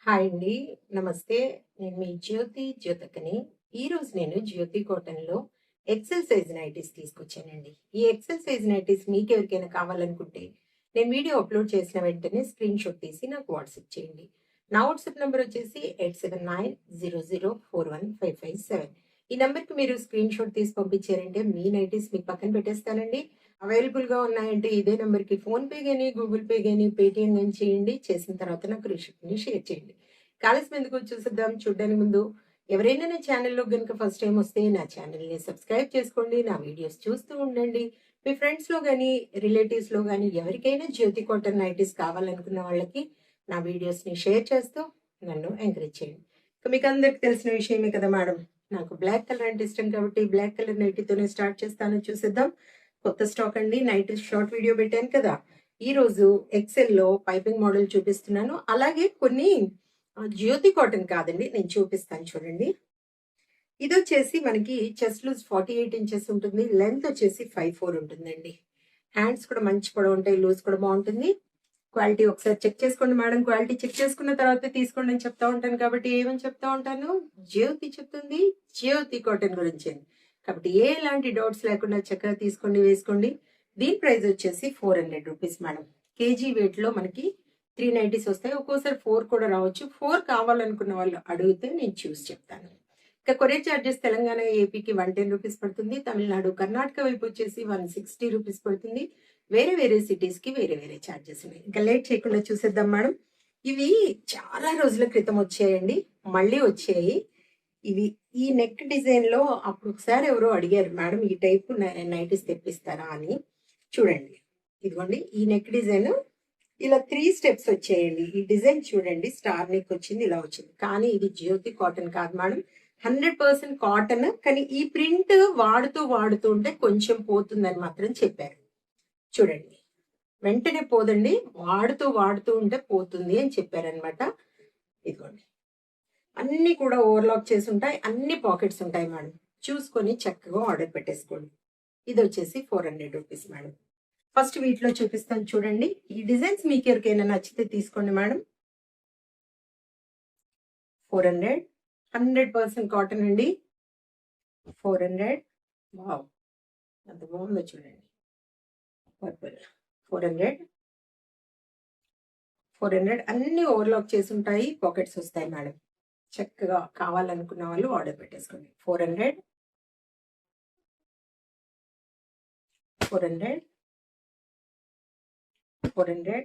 Hi అండి. నమస్తే. నేను మీ జ్యోతకని. ఈరోజు నేను జ్యోతి కాటన్‌లో ఎక్సెల్ సైజ్ నైటీస్ తీసుకొచ్చానండి. ఈ ఎక్సెల్ సైజ్ నైటీస్ మీకెవరికైనా కావాలనుకుంటే, నేను వీడియో అప్‌లోడ్ చేసిన వెంటనే స్క్రీన్‌షాట్ తీసి నాకు వాట్సాప్ చేయండి. నా వాట్సాప్ నంబర్ వచ్చేసి 8790041557. ఈ నంబర్‌కి మీరు స్క్రీన్‌షాట్ తీసి పంపించారంటే మీ నైటీస్ మీకు పక్కన పెట్టేస్తానండి. అవైలబుల్‌గా ఉన్నాయంటే ఇదే నంబర్‌కి ఫోన్‌పే గాని, గూగుల్ పే గాని, పేటీఎం గాని చేయండి. చేసిన తర్వాత నాకు రిసిప్ట్‌ని షేర్ చేయండి. ఆలస్యం ఎందుకు చూసేద్దాం. చూడడానికి ముందు ఎవరైనా నా ఛానల్‌లో గనుక ఫస్ట్ టైమ్ వస్తే నా ఛానల్‌ని సబ్స్క్రైబ్ చేసుకోండి. నా వీడియోస్ చూస్తూ ఉండండి. మీ ఫ్రెండ్స్‌లో గాని, రిలేటివ్స్‌లో గాని ఎవరికైనా జ్యోతి కాటన్ నైటీస్ కావాలనుకున్న వాళ్ళకి నా వీడియోస్‌ని షేర్ చేస్తూ నన్ను ఎంకరేజ్ చేయండి. ఇక మీకు అందరికి తెలిసిన విషయమే కదా మేడం. నాకు బ్లాక్ కలర్ అంటే ఇష్టం కాబట్టి బ్లాక్ కలర్ నైటీతోనే స్టార్ట్ చేస్తాను. చూసేద్దాం. కొత్త స్టాక్ అండి. నైట్ షార్ట్ వీడియో పెట్టాను కదా! ఈరోజు ఎక్సెల్‌లో పైపింగ్ మోడల్ చూపిస్తున్నాను. అలాగే కొన్ని జ్యోతి కాటన్ కాదండి. నేను చూపిస్తాను చూడండి. ఇదొచ్చేసి మనకి చెస్ట్ లూజ్ 48 ఇంచెస్ ఉంటుంది. లెంత్ వచ్చేసి 54 ఉంటుందండి. హ్యాండ్స్ కూడా మంచి పొడవు ఉంటాయి. లూజ్ కూడా బాగుంటుంది. క్వాలిటీ ఒకసారి చెక్ చేసుకోండి మేడం. క్వాలిటీ చెక్ చేసుకున్న తర్వాత తీసుకోండి అని చెప్తా ఉంటాను కాబట్టి ఏమని చెప్తా ఉంటాను? జ్యోతి చెప్తుంది జ్యోతి కాటన్ గురించి. కాబట్టి ఎలాంటి డౌట్స్ లేకుండా చక్కగా తీసుకోండి, వేసుకోండి. దీని ప్రైస్ వచ్చేసి 400 రూపీస్ మేడం. కేజీ వెయిట్ లో మనకి 390s వస్తాయి. ఒక్కోసారి 4 కూడా రావచ్చు. 4 కావాలనుకున్న వాళ్ళు అడిగితే నేను చూసి చెప్తాను. ఇక కొరియర్ చార్జెస్ తెలంగాణ, ఏపీకి 110 రూపీస్ పడుతుంది. తమిళనాడు, కర్ణాటక వైపు వచ్చేసి 160 రూపీస్ పడుతుంది. వేరే వేరే సిటీస్ కి వేరే వేరే ఛార్జెస్ ఉన్నాయి. ఇంకా లేట్ చేయకుండా చూసేద్దాం మేడం. ఇవి చాలా రోజుల క్రితం వచ్చాయండి. మళ్ళీ వచ్చాయి. ఇవి ఈ నెక్ డిజైన్ లో అప్పుడు ఒకసారి ఎవరో అడిగారు మేడం ఈ టైప్ నైటీస్ తెప్పిస్తారా అని. చూడండి, ఇదిగోండి ఈ నెక్ డిజైన్ ఇలా 3 స్టెప్స్ వచ్చాయండి. ఈ డిజైన్ చూడండి, స్టార్ నెక్ వచ్చింది, ఇలా వచ్చింది. కానీ ఇది జ్యోతి కాటన్ కాదు మేడం. 100% కాటన్. కానీ ఈ ప్రింట్ వాడుతూ ఉంటే కొంచెం పోతుందని మాత్రం చెప్పారు. చూడండి, వెంటనే పోదండి, వాడుతూ ఉంటే పోతుంది అని చెప్పారనమాట. ఇదిగోండి, అన్ని కూడా ఓవర్లాక్ చేసి ఉంటాయి. అన్ని పాకెట్స్ ఉంటాయి మేడం. చూసుకొని చక్కగా ఆర్డర్ పెట్టేసుకోండి. ఇది వచ్చేసి 400 రూపీస్ మేడం. ఫస్ట్ వీటిలో చూపిస్తాను చూడండి. ఈ డిజైన్స్ మీకు ఎవరికైనా నచ్చితే తీసుకోండి మేడం. 400, 100% కాటన్ అండి. 400. వావ్, ఎంత బాగుందో చూడండి. పర్పుల్ 400. అన్ని ఓవర్లాక్ చేసి ఉంటాయి. పాకెట్స్ వస్తాయి మేడం. చక్కగా కావాలనుకున్న వాళ్ళు ఆర్డర్ పెట్టేసుకోండి. 400, 400, 400,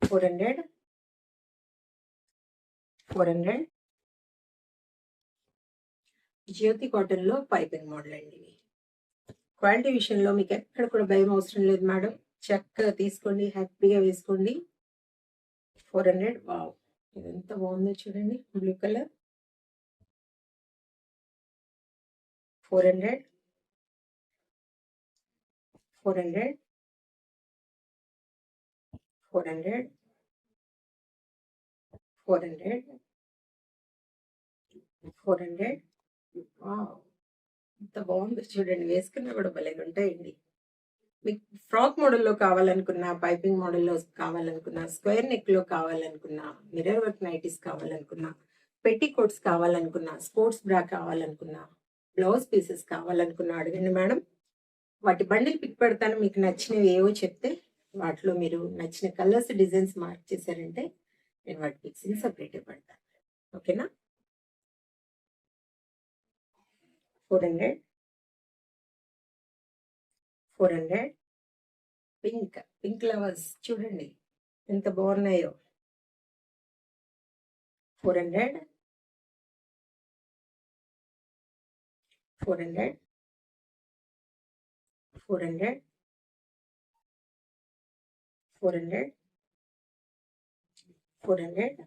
400, 400. జ్యోతి కాటన్ లో పైపింగ్ మోడల్ అండి. క్వాలిటీ విషయంలో మీకు ఎక్కడ కూడా భయం అవసరం లేదు మేడం. చక్కగా తీసుకోండి, హ్యాపీగా వేసుకోండి. 400. వావ్, ఇది ఎంత బాగుందో చూడండి. Blue colour. 400, 400, 400, 400, 400. వావ్, ఎంత బాగుందో చూడండి. వేసుకున్నా కూడా భలే ఉంటాయండి. మీకు ఫ్రాక్ మోడల్లో కావాలనుకున్నా, పైపింగ్ మోడల్లో కావాలనుకున్నా, స్క్వేర్ నెక్ లో కావాలనుకున్నా, మిర్రర్ వర్క్ నైటీస్ కావాలనుకున్నా, పెట్టి కోట్స్ కావాలనుకున్నా, స్పోర్ట్స్ బ్రా కావాలనుకున్నా, బ్లౌజ్ పీసెస్ కావాలనుకున్నా అడగండి మేడం. వాటి బండిల్ పిక్ పెడతాను. మీకు నచ్చినవి ఏవో చెప్తే వాటిలో మీరు నచ్చిన కలర్స్, డిజైన్స్ మార్క్ చేశారంటే నేను వాటి పిక్స్ని సపరేట్గా పెడతాను. ఓకేనా? 400, 400. పింక్ లవర్స్ చూడండి ఎంత బాగున్నాయో. 400, 400, 400, 400, 400,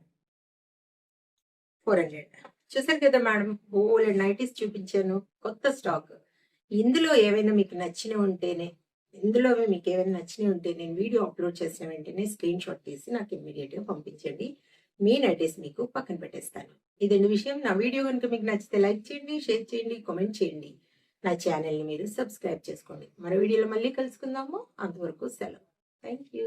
400. చూసారు కదా మేడం, బోలెడ్ నైటీస్ చూపించాను. కొత్త స్టాక్. ఇందులో ఏవైనా మీకు నచ్చినవి ఉంటేనే నేను వీడియో అప్లోడ్ చేసిన వెంటనే స్క్రీన్ షాట్ తీసి నాకు ఇమ్మీడియట్ గా పంపించండి. మీ నైటీస్ మీకు పక్కన పెట్టేస్తాను. ఇదండి విషయం. నా వీడియో కనుక మీకు నచ్చితే లైక్ చేయండి, షేర్ చేయండి, కామెంట్ చేయండి. నా ఛానల్ని మీరు సబ్స్క్రైబ్ చేసుకోండి. మరో వీడియోలో మళ్ళీ కలుసుకుందాము. అంతవరకు సెలవు. Thank you.